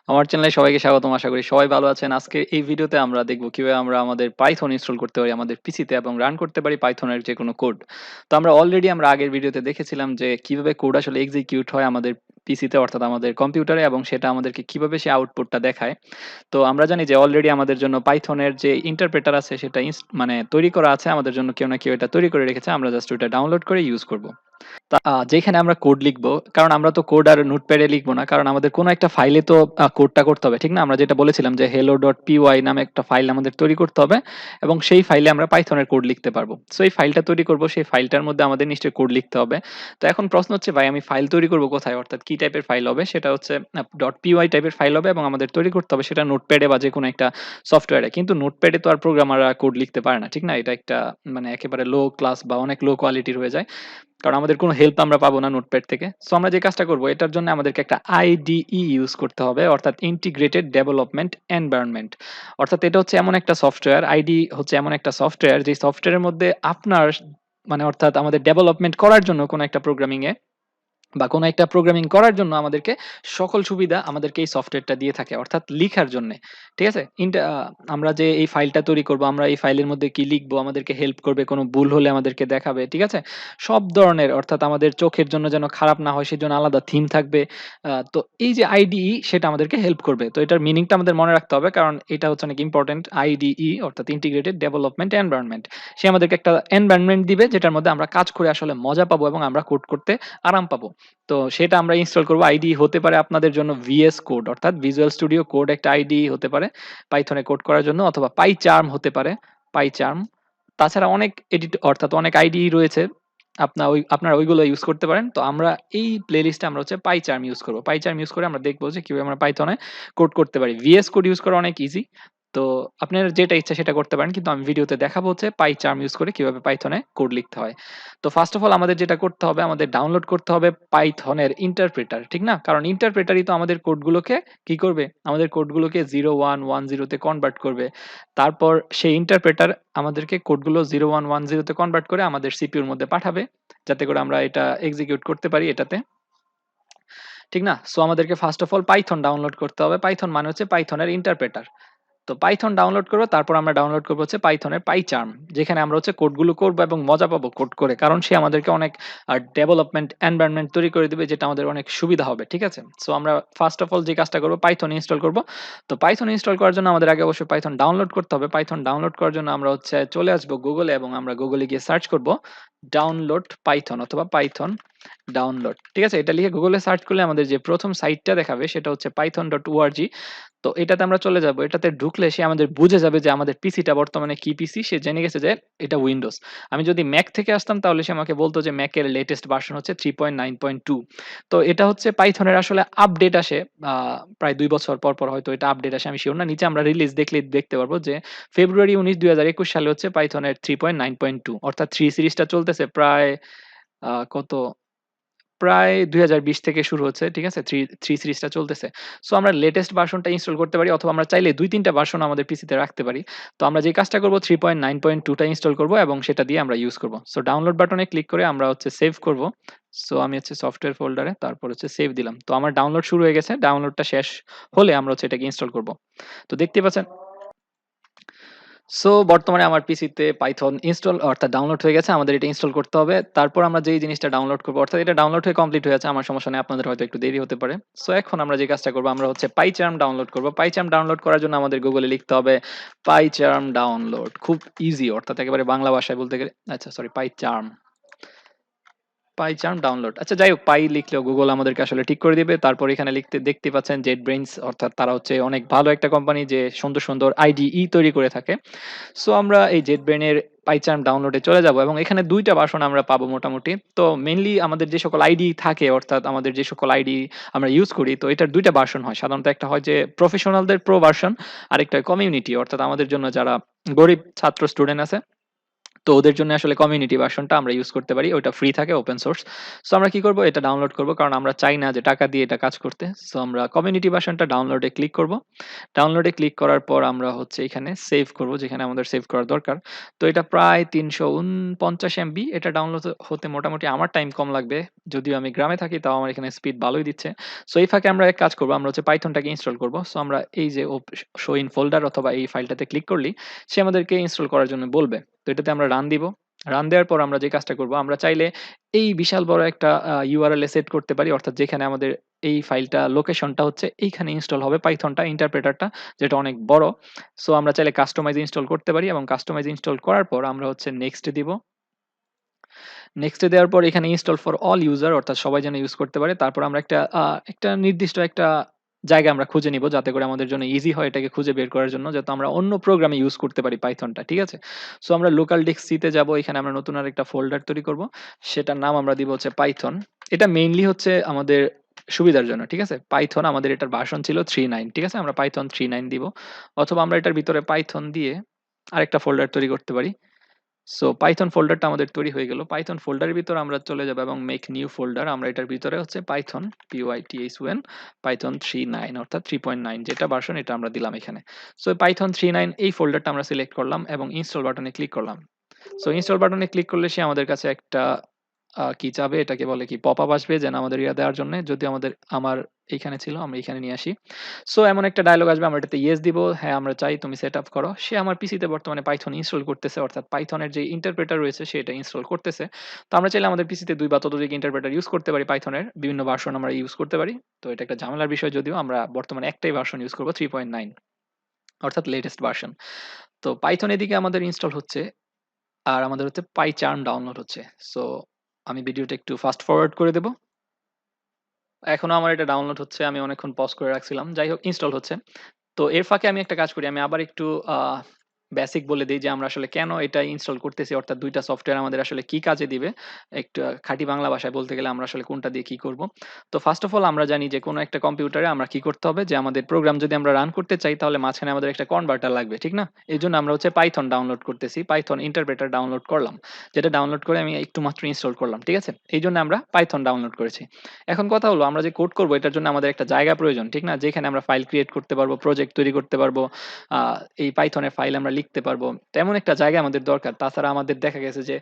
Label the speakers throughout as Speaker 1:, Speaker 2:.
Speaker 1: আমার চ্যানেলে সবাইকে স্বাগতম। আশা করি সবাই ভালো আছেন। আজকে এই ভিডিওতে আমরা দেখব কিভাবে আমরা আমাদের পাইথন ইনস্টল করতে পারি আমাদের পিসিতে এবং রান করতে পারি পাইথনের যেকোনো কোড। তো আমরা অলরেডি আগের ভিডিওতে দেখেছিলাম যে কিভাবে কোড আসলে এক্সিকিউট হয় আমাদের পিসিতে অর্থাৎ আমাদের কম্পিউটারে এবং সেটা আমাদেরকে কিভাবে সে আউটপুটটা দেখায়। তো আমরা জানি যে অলরেডি আমাদের জন্য পাইথনের যে ইন্টারপ্রেটার আছে সেটা মানে তৈরি করা আছে। আমাদের জন্য কেউ না কেউ এটা তৈরি করে রেখেছে। আমরা জাস্ট ওটা ডাউনলোড করে ইউজ করব। যেখানে আমরা কোড লিখবো, কারণ আমরা তো কোড আর নোটপ্যাডে লিখবো না, কারণ আমাদের কোনো একটা ফাইলে তো কোডটা করতে হবে, ঠিক না? আমরা যেটা বলেছিলাম যে hello.py নামে একটা ফাইল আমাদের তৈরি করতে হবে এবং সেই ফাইলে আমরা পাইথনের কোড লিখতে পারবো। সো এই ফাইলটা তৈরি করব, সেই ফাইলটার মধ্যে আমাদের নিশ্চয়ই কোড লিখতে হবে। তো এখন প্রশ্ন হচ্ছে, ভাই আমি ফাইল তৈরি করব কোথায়, অর্থাৎ কি টাইপের ফাইল হবে? সেটা হচ্ছে .py টাইপের ফাইল হবে এবং আমাদের তৈরি করতে হবে সেটা নোটপ্যাডে বা যে কোনো একটা সফটওয়্যারে। কিন্তু নোটপ্যাডে তো আর প্রোগ্রামাররা কোড লিখতে পারে না, ঠিক না? এটা একটা মানে একেবারে লো ক্লাস বা অনেক লো কোয়ালিটির হয়ে যায়, কারণ আমাদের কোনো হেল্প আমরা পাবো না নোটপ্যাড থেকে। সো আমরা যে কাজটা করব, এটার জন্য আমাদেরকে একটা আইডিই ইউজ করতে হবে, অর্থাৎ ইন্টিগ্রেটেড ডেভেলপমেন্ট এনভায়রনমেন্ট। অর্থাৎ এটা হচ্ছে এমন একটা সফটওয়্যার, আইডি হচ্ছে এমন একটা সফটওয়্যার যে সফটওয়্যারের মধ্যে আপনার মানে অর্থাৎ আমাদের ডেভেলপমেন্ট করার জন্য কোনো একটা প্রোগ্রামিং এ বা কোনো একটা প্রোগ্রামিং করার জন্য আমাদেরকে সকল সুবিধা আমাদেরকে এই সফটওয়্যারটা দিয়ে থাকে, অর্থাৎ লিখার জন্যে। ঠিক আছে? আমরা যে এই ফাইলটা তৈরি করব, আমরা এই ফাইলের মধ্যে কি লিখবো, আমাদেরকে হেল্প করবে, কোনো ভুল হলে আমাদেরকে দেখাবে। ঠিক আছে? সব ধরনের, অর্থাৎ আমাদের চোখের জন্য যেন খারাপ না হয় সেজন্য আলাদা থিম থাকবে। তো এই যে আইডিই সেটা আমাদেরকে হেল্প করবে। তো এটার মিনিংটা আমাদের মনে রাখতে হবে, কারণ এটা হচ্ছে অনেক ইম্পোর্টেন্ট। আইডিই অর্থাৎ ইন্টিগ্রেটেড ডেভেলপমেন্ট এনভায়রনমেন্ট। সে আমাদেরকে একটা এনভায়রনমেন্ট দিবে যেটার মধ্যে আমরা কাজ করে আসলে মজা পাবো এবং আমরা কোড করতে আরাম পাবো। তো সেটা আমরা ইনস্টল করব। আইডি হতে পারে আপনাদের জন্য ভিএস কোড, অর্থাৎ ভিজুয়াল স্টুডিও কোড একটা আইডি হতে পারে পাইথনে কোড করার জন্য, অথবা পাইচার্ম হতে পারে, পাইচার্ম। তাছাড়া অনেক এডিট অর্থাৎ অনেক আইডি রয়েছে, আপনারা ওইগুলো ইউজ করতে পারেন। তো আমরা এই প্লেলিস্টে আমরা হচ্ছে পাইচার্ম ইউজ করব। পাইচার্ম ইউজ করে আমরা দেখবো যে কিভাবে আমরা পাইথনে কোড করতে পারি। ভিএস কোড ইউজ করা অনেক ইজি। তো আপনার যেটা ইচ্ছা সেটা করতে পারেন, কিন্তু আমি ভিডিওতে দেখাবো হচ্ছে পাইচার্ম ইউজ করে কিভাবে পাইথনে কোড লিখতে হয়। তো ফার্স্ট অফ অল আমাদের যেটা করতে হবে, আমাদের ডাউনলোড করতে হবে পাইথনের ইন্টারপ্রেটার, ঠিক না? কারণ ইন্টারপ্রেটারই তো আমাদের কোডগুলোকে কি করবে, আমাদের কোডগুলোকে 0110 তে কনভার্ট করবে। তারপর সেই ইন্টারপ্রেটার আমাদেরকে কোডগুলো 0110 তে কনভার্ট করে আমাদের সিপিইউর মধ্যে পাঠাবে, যাতে করে আমরা এটা এক্সিকিউট করতে পারি এটাতে, ঠিক না? সো আমাদেরকে first of all Python download করতে হবে। পাইথন মানে হচ্ছে পাইথনের ইন্টারপ্রেটার। তো পাইথন ডাউনলোড করব, তারপর আমরা ডাউনলোড করব হচ্ছে পাইথনের পাইচার্ম, যেখানে আমরা হচ্ছে কোডগুলো করব এবং মজা পাবো কোড করে, কারণ সে আমাদেরকে অনেক ডেভেলপমেন্ট এনভায়রনমেন্ট তৈরি করে দিবে যেটা আমাদের অনেক সুবিধা হবে। ঠিক আছে? সো আমরা ফার্স্ট অফ অল যে কাজটা করব, পাইথন ইনস্টল করব। তো পাইথন ইনস্টল করার জন্য আমাদের আগে অবশ্যই পাইথন ডাউনলোড করতে হবে। পাইথন ডাউনলোড করার জন্য আমরা হচ্ছে চলে আসব গুগলে এবং আমরা গুগলে গিয়ে সার্চ করব ডাউনলোড পাইথন অথবা পাইথন ডাউনলোড। ঠিক আছে? এটা লিখে গুগলে সার্চ করলে আমাদের যে প্রথম সাইটটা দেখাবে সেটা হচ্ছে python.org। তো এটাতে আমরা চলে যাব। এটাতে ঢুকলে সে আমাদের বুঝে যাবে যে আমাদের পিসিটা বর্তমানে কি পিসি। সে জেনে গেছে যে এটা উইন্ডোজ। আমি যদি ম্যাক থেকে আসতাম তাহলে সে আমাকে বলতো যে ম্যাকের লেটেস্ট ভার্সন হচ্ছে 3.9.2। তো এটা হচ্ছে পাইথনের আসলে আপডেট আসে প্রায় ২ বছর পর, পর হয়তো এটা আপডেট আসে, আমি সিউর না। নিচে আমরা রিলিজ দেখলেই দেখতে পারবো যে ফেব্রুয়ারি ১৯, ২০২১ সালে হচ্ছে পাইথনের 3.9.2, অর্থাৎ 3 সিরিজটা চলতেছে প্রায় কত প্রায় ২০২০ থেকে শুরু হচ্ছে। ঠিক আছে? 3 সিরিজটা চলতেছে। সো আমরা লেটেস্ট ভার্সনটা ইনস্টল করতে পারি, অথবা আমরা চাইলে ২-৩ টা ভার্সন আমাদের পিসিতে রাখতে পারি। তো আমরা যে কাজটা করব 3.9.2 টা ইনস্টল করব এবং সেটা দিয়ে আমরা ইউজ করব। সো ডাউনলোড বাটনে ক্লিক করে আমরা হচ্ছে সেভ করব। সো আমি হচ্ছে সফটওয়্যার ফোল্ডারে তারপর হচ্ছে সেভ দিলাম। তো আমার ডাউনলোড শুরু হয়ে গেছে। ডাউনলোডটা শেষ হলে আমরা হচ্ছে এটাকে ইনস্টল করব। তো দেখতেই পাচ্ছেন, সো বর্তমানে আমার পিসিতে পাইথন ইনস্টল অর্থাৎ ডাউনলোড হয়ে গেছে। আমাদের এটা ইনস্টল করতে হবে। তারপর আমরা যেই জিনিসটা ডাউনলোড করব, অর্থাৎ এটা ডাউনলোড হয়ে কমপ্লিট হয়ে আছে, আমার সমস্যা নেই, আপনাদের হয়তো একটু দেরি হতে পারে। সো এখন আমরা যে কাজটা করব, আমরা হচ্ছে পাইচার্ম ডাউনলোড করব। পাইচার্ম ডাউনলোড করার জন্য আমাদের গুগলে লিখতে হবে পাইচার্ম ডাউনলোড। খুব ইজি, অর্থাৎ একেবারে বাংলা ভাষায় বলতে গেলে, আচ্ছা সরি, পাইচার্ম, পাইচার্ম ডাউনলোড। আচ্ছা যাই হোক, পাই লিখলেও গুগল আমাদেরকে আসলে ঠিক করে দিবে। তারপর এখানে লিখতে দেখতে পাচ্ছেন JetBrains, অর্থাৎ তারা হচ্ছে অনেক ভালো একটা কোম্পানি যে সুন্দর, সুন্দর আইডিই তৈরি করে থাকে। সো আমরা এই JetBrains এর পাইচার্ম ডাউনলোডে চলে যাব এবং এখানে ২ টা ভার্সন আমরা পাবো মোটামুটি। তো মেইনলি আমাদের যে সকল আইডি থাকে, অর্থাৎ আমাদের যে সকল আইডি আমরা ইউজ করি, তো এটার ২ টা ভার্সন হয়। সাধারণত একটা হয় যে প্রফেশনালদের প্রো ভার্সন, আরেকটা হয় কমিউনিটি, অর্থাৎ আমাদের জন্য যারা গরিব ছাত্র স্টুডেন্ট আছে তো ওদের জন্য আসলে কমিউনিটি ভার্সনটা আমরা ইউজ করতে পারি, ওইটা ফ্রি থাকে, ওপেন সোর্স। সো আমরা কি করব, এটা ডাউনলোড করব, কারণ আমরা চাই না যে টাকা দিয়ে এটা কাজ করতে। সো আমরা কমিউনিটি ভার্সনটা ডাউনলোডে ক্লিক করব। ডাউনলোডে ক্লিক করার পর আমরা হচ্ছে এখানে সেভ করব, যেখানে আমাদের সেভ করা দরকার। তো এটা প্রায় 349 এমবি, এটা ডাউনলোড হতে মোটামুটি আমার টাইম কম লাগবে, যদিও আমি গ্রামে থাকি, তাও আমার এখানে স্পিড ভালোই দিচ্ছে। সো এই ফাঁকে আমরা এক কাজ করব, আমরা হচ্ছে পাইথনটাকে ইনস্টল করব। সো আমরা এই যে শো ইন ফোল্ডার অথবা এই ফাইলটাতে ক্লিক করলেই সে আমাদেরকে ইনস্টল করার জন্য বলবে। তো এটাতে আমরা রান দিব। রান দেওয়ার পর আমরা যে কাজটা করব, আমরা চাইলে এই বিশাল বড় একটা ইউআরএল এ সেট করতে পারি, অর্থাৎ যেখানে আমাদের এই ফাইলটা লোকেশনটা হচ্ছে এইখানে ইনস্টল হবে পাইথনটা, ইন্টারপ্রেটারটা, যেটা অনেক বড়। সো আমরা চাইলে কাস্টমাইজ ইনস্টল করতে পারি, এবং কাস্টমাইজ ইনস্টল করার পর আমরা হচ্ছে নেক্সট দিব। নেক্সটে দেওয়ার পর এখানে ইনস্টল ফর অল ইউজার, অর্থাৎ সবাই যেন ইউজ করতে পারে। তারপর আমরা একটা নির্দিষ্ট একটা জায়গা আমরা খুঁজে নিব, যাতে করে আমাদের জন্য ইজি হয় এটাকে খুঁজে বের করার জন্য, যাতে আমরা অন্য প্রোগ্রামে ইউজ করতে পারি পাইথনটা, ঠিক আছে? সো আমরা লোকাল ডিস্ক সিতে যাব, এখানে আমরা নতুন আরেকটা ফোল্ডার তৈরি করব, সেটার নাম আমরা দিব হচ্ছে পাইথন। এটা মেইনলি হচ্ছে আমাদের সুবিধার জন্য, ঠিক আছে? পাইথন আমাদের এটার ভার্সন ছিল 3.9, ঠিক আছে? আমরা পাইথন 3.9 দিব, অথবা আমরা এটার ভিতরে পাইথন দিয়ে আরেকটা ফোল্ডার তৈরি করতে পারি। সো পাইথন ফোল্ডারটা আমাদের তৈরি হয়ে গেল। পাইথন ফোল্ডারের ভিতরে আমরা চলে যাব এবং মেক নিউ ফোল্ডার। আমরা এটার ভিতরে হচ্ছে পাইথন python পাইথন 3.9 অর্থাৎ 3.9 যেটা ভার্সন, এটা আমরা দিলাম এখানে। সো পাইথন 3.9 এই ফোল্ডারটা আমরা সিলেক্ট করলাম এবং ইনস্টল বাটনে ক্লিক করলাম। সো ইনস্টল বাটনে ক্লিক করলে সে আমাদের কাছে একটা কি চাবে, এটাকে বলে কি পপ আপ আসবে, যেন আমাদের দেওয়ার জন্য, যদি আমার এইখানে ছিল, আমরা এখানে নিয়ে আসি। সো এমন একটা ডায়লগ আসবে, আমরা এটাতে ইয়েস দিব, হ্যাঁ আমরা চাই তুমি সেট আপ করো। সে আমার পিসিতে বর্তমানে পাইথন ইনস্টল করতেছে, অর্থাৎ পাইথনের যে ইন্টারপ্রেটার রয়েছে সেটা ইনস্টল করতেছে। তো আমরা চাইলে আমাদের পিসিতে 2 বা ততোধিক ইন্টারপ্রেটার ইউজ করতে পারি, পাইথনের বিভিন্ন ভার্সন আমরা ইউজ করতে পারি। তো এটা একটা ঝামেলার বিষয়, যদিও আমরা বর্তমানে একটাই ভার্সন ইউজ করব, 3.9 অর্থাৎ লেটেস্ট ভার্সন। তো পাইথন এদিকে আমাদের ইনস্টল হচ্ছে, আর আমাদের হচ্ছে পাইচার্ম ডাউনলোড হচ্ছে। সো আমি ভিডিওটা একটু ফাস্ট ফরওয়ার্ড করে দেব। এখনো আমার এটা ডাউনলোড হচ্ছে, আমি অনেকক্ষণ পজ করে রাখছিলাম। যাই হোক, ইনস্টল হচ্ছে। তো এর ফাঁকে আমি একটা কাজ করি, আমি আবার একটু বেসিক বলে দেই যে আমরা আসলে কেন এটা ইনস্টল করতেছি, অর্থাৎ ২ টা সফটওয়্যার আমাদের আসলে কি কাজে দিবে। একটু খাঁটি বাংলা ভাষায় বলতে গেলে আমরা আসলে কোনটা দিয়ে কি করব। তো ফার্স্ট অফ অল আমরা জানি যে কোনো একটা কম্পিউটারে আমরা কি করতে হবে, যে আমাদের প্রোগ্রাম যদি আমরা রান করতে চাই, তাহলে মাঝখানে আমাদের একটা কনভার্টার লাগবে, ঠিক না? এজন্য আমরা হচ্ছে পাইথন ডাউনলোড করতেছি, পাইথন ইন্টারপ্রেটার ডাউনলোড করলাম। যেটা ডাউনলোড করে আমি একটু মাত্র ইনস্টল করলাম, ঠিক আছে? এইজন্য আমরা পাইথন ডাউনলোড করেছি। এখন কথা হলো, আমরা যে কোড করব এটার জন্য আমাদের একটা জায়গা প্রয়োজন, ঠিক না? যেখানে আমরা ফাইল ক্রিয়েট করতে পারবো, প্রজেক্ট তৈরি করতে পারবো, এই পাইথনের ফাইল আমরা লিখতে পারবো। তেমন একটা জায়গা আমাদের দরকার। তাছাড়া আমাদের দেখা গেছে যে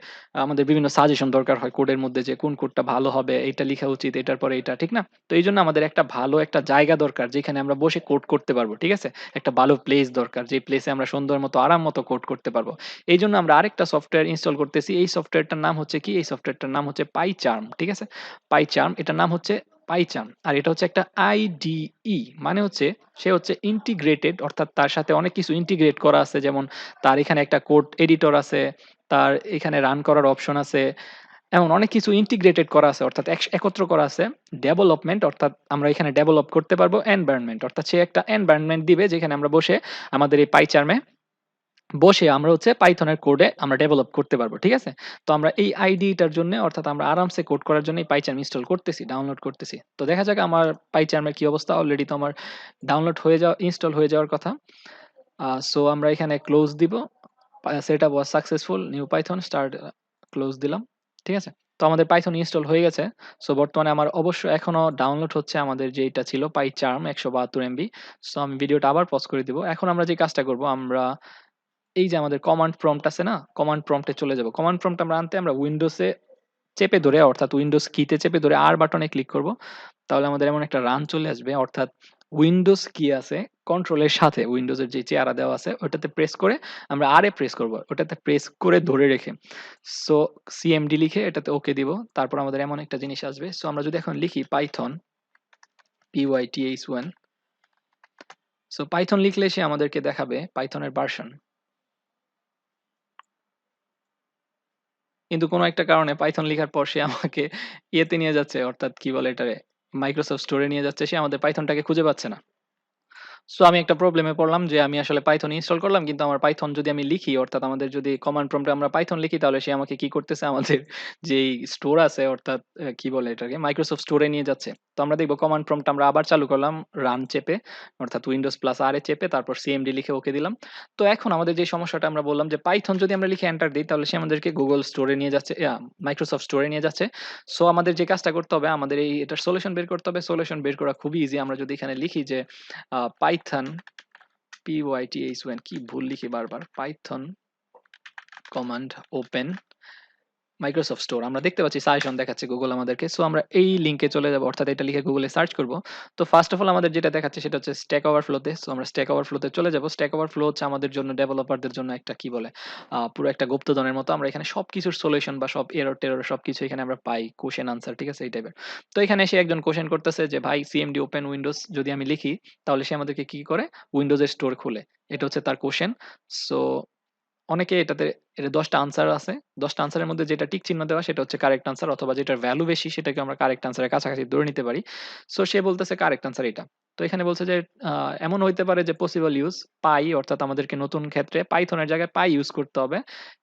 Speaker 1: আমাদের বিভিন্ন সাজেশন দরকার হয় কোডের মধ্যে, যে কোন কোডটা ভালো হবে, এটা লিখা উচিত, এটার পরে এটা, ঠিক না? তো এইজন্য আমাদের একটা ভালো একটা জায়গা দরকার, যেখানে আমরা বসে কোড করতে পারবো, ঠিক আছে? একটা ভালো প্লেস দরকার, যে প্লেসে আমরা সুন্দর মতো আরাম মতো কোড করতে পারবো। এইজন্য আমরা আরেকটা সফটওয়্যার ইনস্টল করতেছি। এই সফটওয়্যারটার নাম হচ্ছে কি? এই সফটওয়্যারটার নাম হচ্ছে পাইচার্ম, ঠিক আছে? পাইচার্ম, এটার নাম হচ্ছে পাইচার্ম। আর এটা হচ্ছে একটা আইডিই, মানে হচ্ছে সে হচ্ছে ইন্টিগ্রেটেড, অর্থাৎ তার সাথে অনেক কিছু ইন্টিগ্রেট করা আছে। যেমন তার এখানে একটা কোড এডিটর আছে, তার এখানে রান করার অপশন আছে, এমন অনেক কিছু ইন্টিগ্রেটেড করা আছে, অর্থাৎ একত্র করা আছে। ডেভেলপমেন্ট, অর্থাৎ আমরা এখানে ডেভেলপ করতে পারবো। এনভায়রনমেন্ট, অর্থাৎ সে একটা এনভায়রনমেন্ট দিবে, যেখানে আমরা বসে আমাদের এই পাইচার্মে বসে আমরা হচ্ছে পাইথনের কোডে আমরা ডেভেলপ করতে পারবো, ঠিক আছে? তো আমরা এই আইডিটার জন্য, অর্থাৎ আমরা আরামসে কোড করার জন্য পাইচার্ম ইনস্টল করতেছি, ডাউনলোড করতেছি। তো দেখা যাক আমার পাইচার্মের কি অবস্থা। অলরেডি তো আমার ডাউনলোড হয়ে যাওয়া, ইনস্টল হয়ে যাওয়ার কথা। সো আমরা এখানে ক্লোজ দিব। Setup was successful, new Python start, close দিলাম, ঠিক আছে? তো আমাদের পাইথন ইনস্টল হয়ে গেছে। সো বর্তমানে আমার অবশ্য এখনো ডাউনলোড হচ্ছে আমাদের যেটা ছিল পাইচার্ম 172 এমবি। সো আমি ভিডিওটা আবার পজ করে দিব। এখন আমরা যে কাজটা করব, আমরা এই যে আমাদের কমান্ড প্রম্পট আছে না, কমান্ড প্রম্পটে চলে যাব। কমান্ড প্রম্পট আমরা আনতে আমরা উইন্ডোজে চেপে ধরে, অর্থাৎ উইন্ডোজ কিতে চেপে ধরে আর বাটনে ক্লিক করব। তাহলে আমাদের এমন একটা রান চলে আসবে, অর্থাৎ উইন্ডোজ কি আছে কন্ট্রোলের সাথে উইন্ডোজের যে চেয়ারা দেওয়া আছে ওটাতে প্রেস করে আমরা আরে প্রেস করব, ওটাতে প্রেস করে ধরে রেখে। সো সিএমডি লিখে এটাতে ওকে দিব। তারপর আমাদের এমন একটা জিনিস আসবে। সো আমরা যদি এখন লিখি পাইথন python, সো পাইথন লিখলে সে আমাদেরকে দেখাবে পাইথনের ভার্সন। কিন্তু কোনো একটা কারণে পাইথন লেখার পর সে আমাকে ইয়েতে নিয়ে যাচ্ছে, অর্থাৎ কি বলে এটারে, মাইক্রোসফট স্টোরে নিয়ে যাচ্ছে। সে আমাদের পাইথনটাকে খুঁজে পাচ্ছে না। সো আমি একটা প্রবলেমে পড়লাম যে আমি আসলে পাইথন ইনস্টল করলাম, কিন্তু আমার পাইথন যদি আমি লিখি, অর্থাৎ আমাদের যদি কমান্ড প্রম্পটে আমরা পাইথন লিখি, তাহলে সে আমাকে কি করতেছে, আমাদের যেই স্টোর আছে, অর্থাৎ কি বলে এটাকে, মাইক্রোসফট স্টোরে নিয়ে যাচ্ছে। তো আমরা দেখবো কমান্ড প্রম্পট আমরা আবার চালু করলাম, রান চেপে, অর্থাৎ উইন্ডোজ প্লাস আর এ চেপে, তারপর সিএমডি লিখে ওকে দিলাম। তো এখন আমাদের যে সমস্যাটা আমরা বললাম যে পাইথন যদি আমরা লিখে এন্টার দিই, তাহলে সে আমাদেরকে গুগল স্টোরে নিয়ে যাচ্ছে, মাইক্রোসফট স্টোরে নিয়ে যাচ্ছে। সো আমাদের যে কাজটা করতে হবে, আমাদের এটার সলিউশন বের করতে হবে। সলিউশন বের করা খুবই ইজি। আমরা যদি এখানে লিখি যে পাইথন, PYTHON, কি ভুল লিখি বারবার, Python command open Microsoft store, আমরা দেখতে পাচ্ছি সাজেশন দেখাচ্ছে গুগল আমাদেরকে। সো আমরা এই লিংকে চলে যাব, অর্থাৎ এটা লিখে গুগলে সার্চ করব। তো ফার্স্ট অফ অল আমাদের যেটা দেখাচ্ছে সেটা হচ্ছে স্ট্যাক ওভারফ্লোতে। সো আমরা স্ট্যাক ওভারফ্লোতে চলে যাব। স্ট্যাক ওভারফ্লো হচ্ছে আমাদের জন্য, ডেভেলপারদের জন্য একটা কি বলে, পুরো একটা গুপ্তধনের মতো। আমরা এখানে সবকিছুর সলিউশন বা সব এরর টেরর সবকিছু এখানে আমরা পাই, কোশ্চেন আনসার, ঠিক আছে, এই টাইপের। তো এখানে এসে একজন কোশ্চেন করতেছে যে ভাই সিএমডি ওপেন উইন্ডোজ যদি আমি লিখি, তাহলে সে আমাদেরকে কি করে, উইন্ডোজের স্টোর খুলে। এটা হচ্ছে তার কোশ্চেন। সো অনেকে এটাতে, এটা 10টা আনসার আছে। 10টা আনসারের মধ্যে যেটা টিক চিহ্ন দেওয়া সেটা হচ্ছে কারেক্ট আনসার, অথবা যেটার ভ্যালু বেশি সেটাকে আমরা কারেক্ট আনসারের কাছাকাছি ধরে নিতে পারি। সো সে বলতেছে কারেক্ট আনসার এটা। তো এখানে বলছে যে এমন হইতে পারে যে পসিবল ইউজ পাই, অর্থাৎ আমাদেরকে নতুন ক্ষেত্রে পাইথনের জায়গায় পাই ইউজ করতে হবে।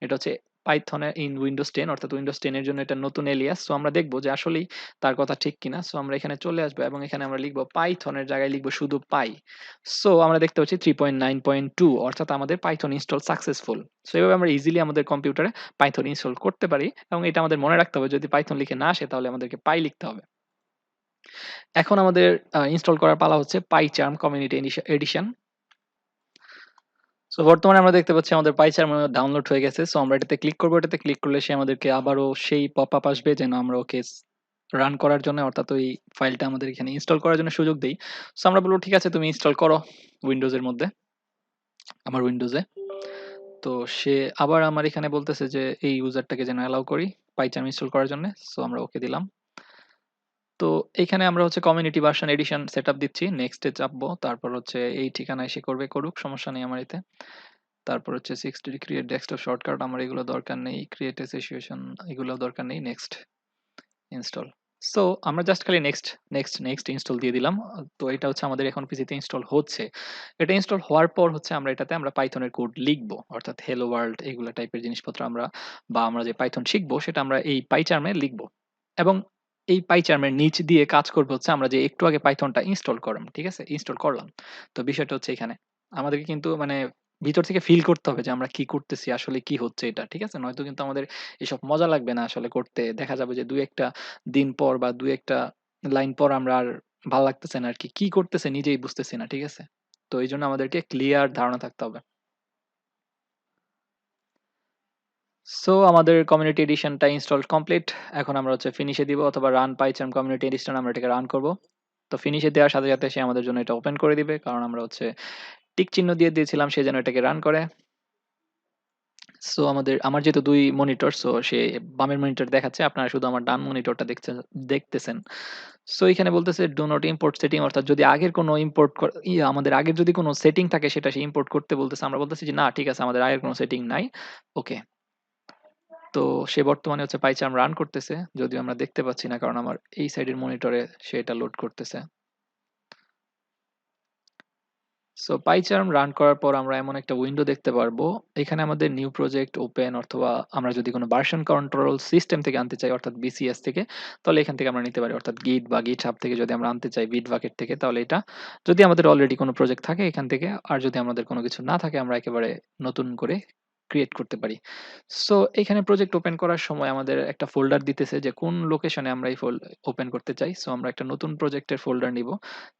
Speaker 1: এটা হচ্ছে পাইথনের ইন উইন্ডোজ 10, অর্থাৎ উইন্ডোজ 10 এর জন্য এটা নতুন এলিয়াস। সো আমরা দেখবো যে আসলেই তার কথা ঠিক কিনা। সো আমরা এখানে চলে আসবো এবং এখানে আমরা লিখবো পাইথনের জায়গায় লিখবো শুধু পাই। সো আমরা দেখতে পাচ্ছি 3.9.2, অর্থাৎ আমাদের পাইথন ইনস্টল সাকসেসফুল। সো এভাবে আমরা ইজিলি আমাদের কম্পিউটারে পাইথন ইনস্টল করতে পারি, এবং এটা আমাদের মনে রাখতে হবে, যদি পাইথন লিখে না আসে তাহলে আমাদেরকে পাই লিখতে হবে। এখন আমাদের ইনস্টল করার পালা হচ্ছে পাইচার্ম কমিউনিটি এডিশন। সো বর্তমানে আমরা দেখতে পাচ্ছি আমাদের পাইচার্ম ডাউনলোড হয়ে গেছে। সো আমরা এটাতে ক্লিক করবো। এটাতে ক্লিক করলে সে আমাদেরকে আবারও সেই পপ আপ আসবে যেন আমরা ওকে রান করার জন্য, অর্থাৎ ওই ফাইলটা আমাদের এখানে ইনস্টল করার জন্য সুযোগ দেই। সো আমরা বলবো ঠিক আছে তুমি ইনস্টল করো উইন্ডোজের মধ্যে, আমার উইন্ডোজে। তো সে আবার আমার এখানে বলতেছে যে এই ইউজারটাকে যেন অ্যালাউ করি পাইচার্ম ইনস্টল করার জন্য। সো আমরা ওকে দিলাম। তো এখানে আমরা হচ্ছে কমিউনিটি ভার্সন এডিশন সেটআপ দিচ্ছি, নেক্সটে চাপবো, তারপর হচ্ছে এই ঠিকানায় সে করবে, করুক, সমস্যা নেই আমার এতে। তারপর হচ্ছে 60 ক্রিয়েট ডেস্কটপ শর্টকাট, আমার এগুলো দরকার নেই, ক্রিয়েট এ সিচুয়েশন এগুলো দরকার নেই, নেক্সট ইনস্টল। সো আমরা জাস্ট খালি নেক্সট নেক্সট নেক্সট ইনস্টল দিয়ে দিলাম। তো এটা হচ্ছে আমাদের এখন পিসিতে ইনস্টল হচ্ছে। এটা ইনস্টল হওয়ার পর হচ্ছে আমরা এটাতে আমরা পাইথনের কোড লিখবো, অর্থাৎ হেলো ওয়ার্ল্ড এগুলো টাইপের জিনিসপত্র আমরা, বা আমরা যে পাইথন শিখবো সেটা আমরা এই পাইচার্মে লিখবো। এবং এই পাইচার্মের নিচ দিয়ে কাজ করবে হচ্ছে আমরা যে একটু আগে পাইথনটা ইনস্টল করলাম, ঠিক আছে, ইনস্টল করলাম। তো বিষয়টা হচ্ছে এখানে আমাদেরকে কিন্তু মানে ভিতর থেকে ফিল করতে হবে যে আমরা কি করতেছি, আসলে কি হচ্ছে এটা, ঠিক আছে, নয়তো কিন্তু আমাদের এসব মজা লাগবে না আসলে করতে। দেখা যাবে যে দুই একটা দিন পর বা দুই একটা লাইন পর আমরা আর ভাল লাগতেছে না আর কি, কি করতেছে নিজেই বুঝতেছি না, ঠিক আছে। তো এই জন্য আমাদেরকে ক্লিয়ার ধারণা থাকতে হবে। সো আমাদের কমিউনিটি এডিশনটা ইনস্টল কমপ্লিট। এখন আমরা হচ্ছে ফিনিশে দিব, অথবা রান পাইচার্ম কমিউনিটি এডিশন, আমরা এটাকে রান করব। তো ফিনিশে দেওয়ার সাথে সাথে সে আমাদের জন্য এটা ওপেন করে দিবে, কারণ আমরা হচ্ছে টিক চিহ্ন দিয়ে দিয়েছিলাম সে যেন এটাকে রান করে। সো আমার যেহেতু দুই মনিটর, সো সে বামের মনিটর দেখাচ্ছে, আপনারা শুধু আমার ডান মনিটরটা দেখতেছেন। সো এখানে বলতেছে ডু নট ইম্পোর্ট সেটিং, অর্থাৎ যদি আগের কোনো ইম্পোর্ট আমাদের আগের যদি কোনো সেটিং থাকে সেটা সে ইম্পোর্ট করতে বলতেছে। আমরা বলতেছি যে না ঠিক আছে, আমাদের আগের কোনো সেটিং নাই। ওকে। তো সে বর্তমানে হচ্ছে পাইচার্ম রান করতেছে, যদিও আমরা দেখতে পাচ্ছি না কারণ আমার এই সাইডের মনিটরে সে এটা লোড করতেছে। সো পাইচার্ম রান করার পর আমরা এমন একটা উইন্ডো দেখতে পারবো। এখানে আমাদের নিউ প্রজেক্ট ওপেন, অথবা আমরা যদি কোনো ভার্সন কন্ট্রোল সিস্টেম থেকে আনতে চাই, অর্থাৎ বিসিএস থেকে, তাহলে এখান থেকে আমরা নিতে পারি, অর্থাৎ গিট বা গিট হাব থেকে যদি আমরা আনতে চাই, বিট বাকেট থেকে, তাহলে এটা যদি আমাদের অলরেডি কোনো প্রজেক্ট থাকে এখান থেকে, আর যদি আমাদের কোনো কিছু না থাকে আমরা একেবারে নতুন করে ক্রিয়েট করতে পারি। সো এখানে প্রজেক্ট ওপেন করার সময় আমাদের একটা ফোল্ডার দিতেছে যে কোন লোকেশনে আমরা এই ওপেন করতে চাই। সো আমরা একটা নতুন প্রজেক্টের ফোল্ডার নিব।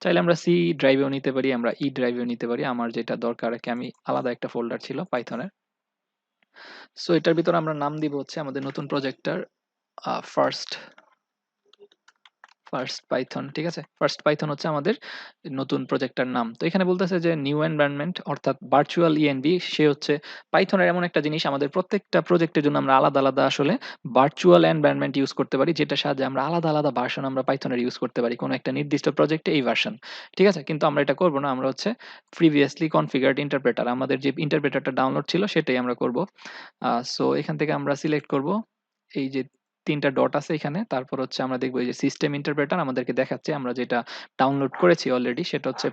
Speaker 1: চাইলে আমরা সি ড্রাইভেও নিতে পারি, আমরা ই ড্রাইভেও নিতে পারি। আমার যেটা দরকার আর কি, আমি আলাদা একটা ফোল্ডার ছিল পাইথনের। সো এটার ভিতরে আমরা নাম দিব হচ্ছে আমাদের নতুন প্রজেক্টটার ফার্স্ট ফার্স্ট পাইথন, ঠিক আছে, ফার্স্ট পাইথন হচ্ছে আমাদের নতুন প্রজেক্টটার নাম। তো এখানে বলতেছে যে নিউ এনভায়রনমেন্ট, অর্থাৎ ভার্চুয়াল ইএনভি। সে হচ্ছে পাইথনের এমন একটা জিনিস, আমাদের প্রত্যেকটা প্রজেক্টের জন্য আমরা আলাদা আলাদা আসলে ভার্চুয়াল এনভায়রনমেন্ট ইউজ করতে পারি, যেটার সাহায্যে আমরা আলাদা আলাদা ভার্সন আমরা পাইথনের ইউজ করতে পারি কোনো একটা নির্দিষ্ট প্রজেক্টে এই ভার্সন, ঠিক আছে। কিন্তু আমরা এটা করব না, আমরা হচ্ছে প্রিভিয়াসলি কনফিগার্ড ইন্টারপ্রেটার, আমাদের যে ইন্টারপ্রেটারটা ডাউনলোড ছিল সেটাই আমরা করব। সো এখান থেকে আমরা সিলেক্ট করব এই যে 3 টা ডট আছে এখানে। তারপর হচ্ছে আমরা দেখব এই যে সিস্টেম ইন্টারপ্রেটার আমাদেরকে দেখাচ্ছে আমরা যেটা ডাউনলোড করেছি অলরেডি সেটা হচ্ছে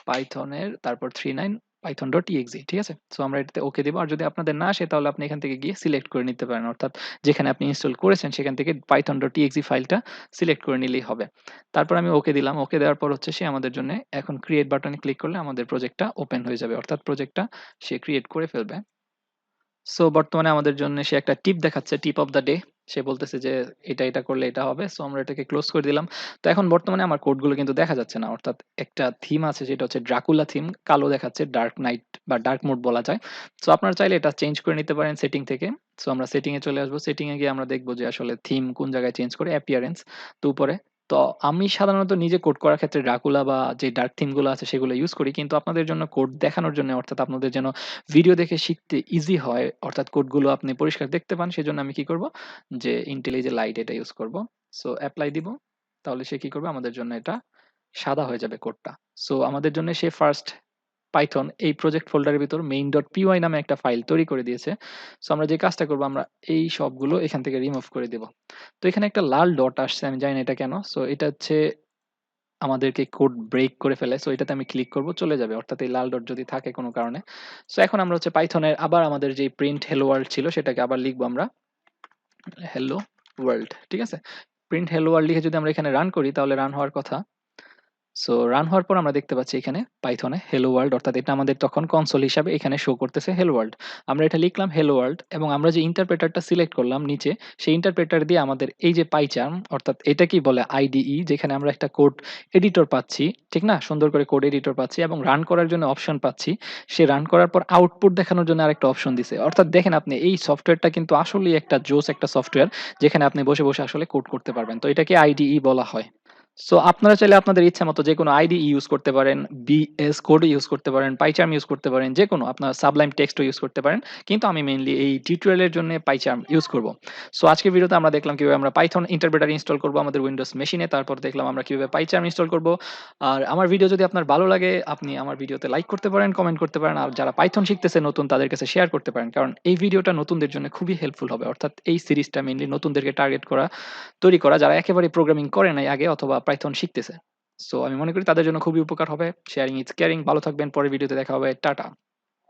Speaker 1: পাইথনের তারপর 39 python.exe, ঠিক আছে? সো আমরা এটাতে ওকে দিব। আর যদি আপনাদের না আসে তাহলে আপনি এখান থেকে গিয়ে সিলেক্ট করে নিতে পারেন। অর্থাৎ যেখানে আপনি ইনস্টল করেছেন সেখান থেকে python.exe ফাইলটা সিলেক্ট করে নিলেই হবে। তারপর আমি ওকে দিলাম। ওকে দেওয়ার পর হচ্ছে সে আমাদের জন্য এখন ক্রিয়েট বাটনে ক্লিক করলে আমাদের প্রজেক্টটা ওপেন হয়ে যাবে। অর্থাৎ প্রজেক্টটা সে ক্রিয়েট করে ফেলবে। সো বর্তমানে আমাদের জন্য সে একটা টিপ দেখাচ্ছে, টিপ অফ দ্য ডে। সে বলতেছে যে এটা করলে এটা হবে। সো আমরা এটাকে ক্লোজ করে দিলাম। তো এখন বর্তমানে আমার কোডগুলো কিন্তু দেখা যাচ্ছে না। অর্থাৎ একটা থিম আছে যেটা হচ্ছে ড্রাকুলা থিম, কালো দেখাচ্ছে, ডার্ক নাইট বা ডার্ক মোড বলা যায়। সো আপনারা চাইলে এটা চেঞ্জ করে নিতে পারেন সেটিং থেকে। সো আমরা সেটিং এ চলে আসবো। সেটিং এ গিয়ে আমরা দেখব যে আসলে থিম কোন জায়গায় চেঞ্জ করে, অ্যাপিয়ারেন্স তো উপরে। তো আমি সাধারণত নিজে কোড করার ক্ষেত্রে ড্রাকুলা বা যে ডার্ক থিম গুলো আছে সেগুলো ইউজ করি। কিন্তু আপনাদের জন্য কোড দেখানোর জন্য অর্থাৎ আপনাদের যেন ভিডিও দেখে শিখতে ইজি হয়, অর্থাৎ কোডগুলো আপনি পরিষ্কার দেখতে পান, সেজন্য আমি কি করব যে ইন্টেলিজে লাইট এটা ইউজ করব। সো অ্যাপ্লাই দিব। তাহলে সে কি করবে আমাদের জন্য এটা সাদা হয়ে যাবে কোডটা। সো আমাদের জন্য সে ফার্স্ট পাইথন এই প্রজেক্ট ফোল্ডারের ভিতর main.py নামে একটা ফাইল তৈরি করে দিয়েছে। সো আমরা যে কাজটা করব আমরা এই সবগুলো এখান থেকে রিমুভ করে দেব। তো এখানে একটা লাল ডট আসছে, আমি জানি না এটা কেন। সো এটা হচ্ছে আমাদেরকে কোড ব্রেক করে ফেলে। সো এটাতে আমি ক্লিক করব, চলে যাবে। অর্থাৎ এই লাল ডট যদি থাকে কোনো কারণে। সো এখন আমরা হচ্ছে পাইথনের আবার আমাদের যে প্রিন্ট হেলো ওয়ার্ল্ড ছিল সেটাকে আবার লিখবো আমরা হেলো ওয়ার্ল্ড, ঠিক আছে? প্রিন্ট হেলো ওয়ার্ল্ড লিখে যদি আমরা এখানে রান করি তাহলে রান হওয়ার কথা। সো রান হওয়ার পর আমরা দেখতে পাচ্ছি এখানে পাইথনে হেলো ওয়ার্ল্ড, অর্থাৎ এটা আমাদের তখন কনসোল হিসাবে এখানে শো করতেছে হেলো ওয়ার্ল্ড। আমরা এটা লিখলাম হেলো ওয়ার্ল্ড এবং আমরা যে ইন্টারপ্রেটারটা সিলেক্ট করলাম নিচে, সেই ইন্টারপ্রেটার দিয়ে আমাদের এই যে পাইচার্ম, অর্থাৎ এটা কি বলে আইডিই, যেখানে আমরা একটা কোড এডিটর পাচ্ছি, ঠিক না? সুন্দর করে কোড এডিটর পাচ্ছি এবং রান করার জন্য অপশন পাচ্ছি। সে রান করার পর আউটপুট দেখানোর জন্য আরেকটা অপশন দিছে। অর্থাৎ দেখেন আপনি এই সফটওয়্যারটা কিন্তু আসলেই একটা জোস একটা সফটওয়্যার, যেখানে আপনি বসে বসে আসলে কোড করতে পারবেন। তো এটাকে আইডিই বলা হয়। সো আপনারা চাইলে আপনাদের ইচ্ছামত যেকোনো আইডিই ইউজ করতে পারেন, বিএস কোড ইউজ করতে পারেন, পাইচার্ম ইউজ করতে পারেন, যেকোনো আপনার সাবলাইম টেক্সটও ইউজ করতে পারেন। কিন্তু আমি মেইনলি এই টিউটোরিয়ালের জন্য পাইচার্ম ইউজ করব। সো আজকের ভিডিওতে আমরা দেখলাম কিভাবে আমরা পাইথন ইন্টারপ্রেটার ইনস্টল করব আমাদের উইন্ডোজ মেশিনে। তারপর দেখলাম আমরা কিভাবে পাইচার্ম ইনস্টল করব। আর আমার ভিডিও যদি আপনার ভালো লাগে আপনি আমার ভিডিওতে লাইক করতে পারেন, কমেন্ট করতে পারেন। আর যারা পাইথন শিখতেছে নতুন তাদের কাছে শেয়ার করতে পারেন। কারণ এই ভিডিওটা নতুনদের জন্য খুবই হেল্পফুল হবে। অর্থাৎ এই সিরিজটা মেইনলি নতুনদেরকে টার্গেট করা, তৈরি করা যারা একেবারে প্রোগ্রামিং করে নাই আগে অথবা পাইথন শিখতেছে। সো আমি মনে করি তাদের জন্য খুবই উপকার হবে। Sharing is caring. ভালো থাকবেন। পরের ভিডিওতে দেখা হবে। টাটা।